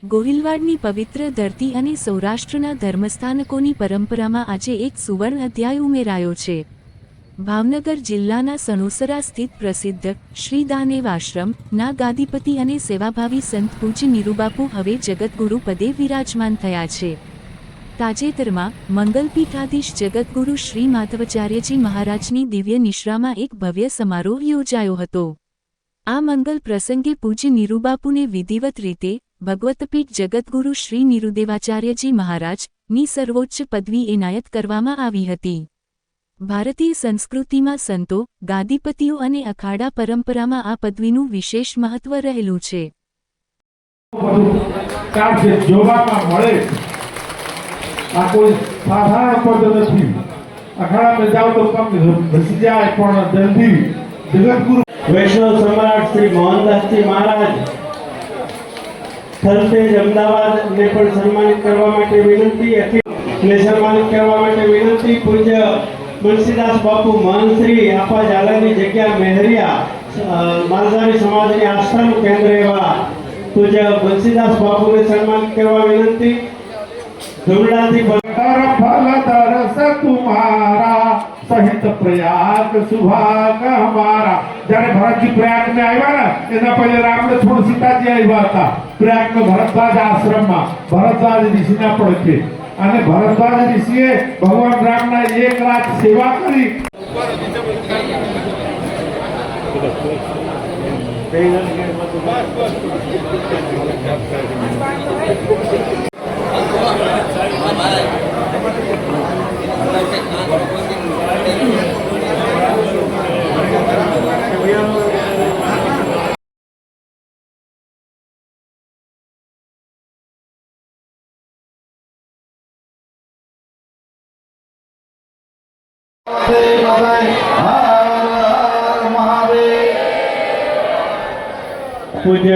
ગોહિલવાડની પવિત્ર ધરતી અને સૌરાષ્ટ્રના ધર્મસ્થાનકોની પરંપરામાં આજે એક સુવર્ણ અધ્યાય ઉમેરાયો છે। ભાવનગર જિલ્લાના સણોસરા સ્થિત પ્રસિદ્ધ શ્રી દાનેવ આશ્રમના ગાદીપતિ અને સેવાભાવી સંત પૂજ્ય નિરૂબાપુ હવે જગતગુરુ પદે વિરાજમાન થયા છે। તાજેતરમાં મંગલપીઠાધીશ જગતગુરુ શ્રી માધવાચાર્યજી મહારાજની દિવ્ય નિશ્રામાં એક ભવ્ય સમારોહ યોજાયો હતો। આ મંગલ પ્રસંગે પૂજ્ય નિરૂબાપુને વિધિવત રીતે ભગવતપીઠ જગતગુરુ શ્રી નિરુદેવાચાર્યજી મહારાજની સર્વોચ્ચ પદવી એનાયત કરવામાં આવી હતી। ભારતીય સંસ્કૃતિમાં સંતો, ગાદીપતિઓ અને અખાડા પરંપરામાં આ પદવીનું વિશેષ મહત્વ રહેલું છે। वैष्णव सम्राट श्री मोहनदासजी महाराज थलतेज अमदावाद ने पण सम्मानित करवा माटे विनंती ने सम्मानित करवा माटे विनंती। पूज्य मुंशीदास बापू महंत श्री आपा झालानी जग्या मेहरिया मालधारी समाजनी आश्रम केंद्र एवा पूज्य मुंशीदास बापू ने सम्मानित करवा विनंती। धुमडाथी फलदरस तुम्हारा सहित प्रयाग सुभाग हमारा। जયારે ભરતજી પ્રયાગ में આવ્યા ને એના પહેલા રામને થોડું સીતાજી આવ્યા હતા પ્રયાગ में ભરતદ્વાજ આશ્રમમાં ભરતદ્વાજ ઋષિના પડખે અને ભરતદ્વાજ ઋષિએ ભગવાન રામના 1 લાખ સેવા કરી। पूज्य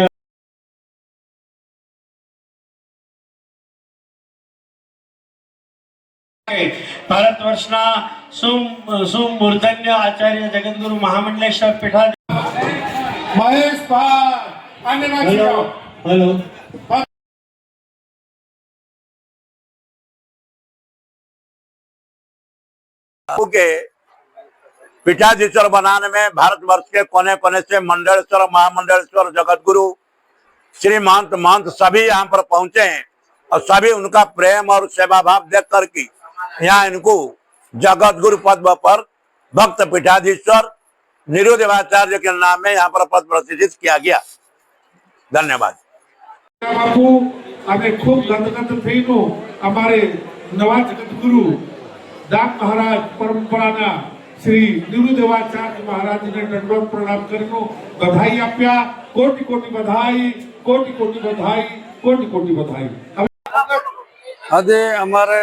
भारतवर्षना सुमूर्धन्य आचार्य जगतगुरु महामंडलेश्वर पीठाधीश महेश हेलो हेलो के पीठाधीश्वर बनाने में भारतवर्ष के कोने कोने से मंडलेश्वर, महामंडलेश्वर, जगतगुरु, श्री महंत महंत सभी यहाँ पर पहुंचे हैं और सभी उनका प्रेम और सेवा भाव देख कर के यहाँ इनको जगतगुरु पद पर भक्त पीठाधीश्वर निरुदेवाचार्य के नाम में यहाँ पर पद प्रतिष्ठित किया गया। धन्यवाद। खूब गदगद थईनो अमारे नवा जगतगुरु दान महाराज परंपराना श्री निरुदेवाचार्य महाराज ने दंडवत प्रणाम करनो बधाई आप्या। कोटि कोटि बधाई, कोटि कोटि बधाई, कोटि कोटि बधाई। આજે અમારે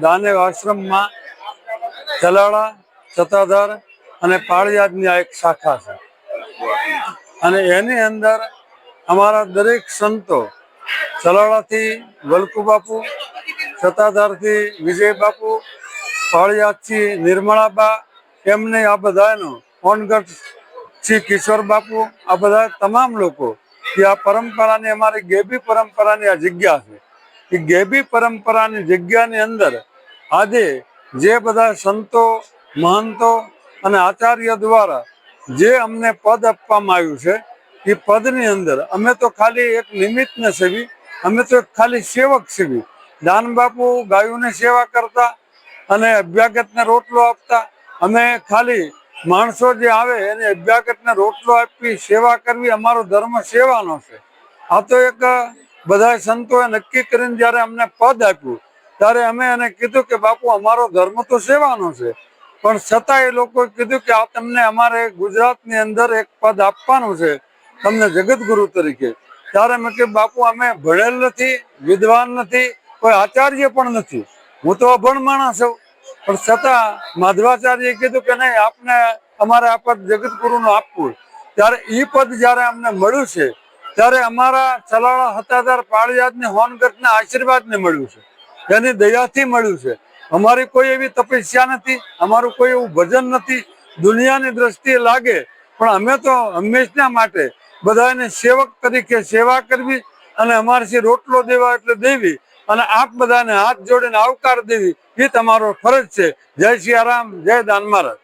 દાનેવ આશ્રમમાં ચલાળા, સત્તાધાર અને પાળિયાદની આ એક શાખા છે અને એની અંદર અમારા દરેક સંતો ચલાળાથી વલ્કુ બાપુ, સત્તાધારથી વિજય બાપુ, પાળિયાદથી નિર્મળાબા, એમને આ બધાનો ઓનગઢથી કિશોર બાપુ, આ બધા તમામ લોકો કે આ પરંપરાની અમારી ગેબી પરંપરાની આ જગ્યા છે। એ ગેબી પરંપરાની જગ્યાની અંદર આજે જે બધા સંતો, મહંતો અને આચાર્ય દ્વારા જે અમને પદ આપવામાં આવ્યું છે એ પદની અંદર અમે તો ખાલી એક નિમિત્ત ન સેવી, અમે તો ખાલી સેવક સેવી। દાન બાપુ ગાયોની સેવા કરતા અને અભ્યાગતને રોટલો આપતા, અમે ખાલી માણસો જે આવે એને અભ્યાગતને રોટલો આપી સેવા કરવી અમારો ધર્મ સેવાનો છે। આ તો એક બધા સંતોએ નક્કી કરીને જ્યારે અમને પદ આપ્યું ત્યારે અમે એને કીધું કે બાપુ અમારો ધર્મ તો સેવાનો છે, પણ છતાં એ લોકોએ કીધું કે આ તમને અમારે ગુજરાતની અંદર એક પદ આપવાનું છે તમને જગતગુરુ તરીકે। ત્યારે મેં કે બાપુ અમે ભણેલ નથી, વિદ્વાન નથી, કોઈ આચાર્ય પણ નથી, હું તો અભણ માણસ છું, પણ છતાં માધવાચાર્યએ કીધું કે નહીં આપને અમારે આ પદ જગતગુરુનું આપવું। ત્યારે એ પદ જ્યારે અમને મળ્યું છે ત્યારે અમારા ચલાળા, હતાધાર, પાળિયાદને હોનગઢના આશીર્વાદને મળ્યું છે, એની દયાથી મળ્યું છે। અમારી કોઈ એવી તપસ્યા નથી, અમારું કોઈ એવું ભજન નથી, દુનિયાની દ્રષ્ટિએ લાગે પણ અમે તો હંમેશના માટે બધાને સેવક તરીકે સેવા કરવી અને અમારથી રોટલો દેવા એટલે દેવી અને આપ બધાને હાથ જોડીને આવકાર દેવી એ તમારો ફરજ છે. જય સિયારામ, જય દાન મહારાજ.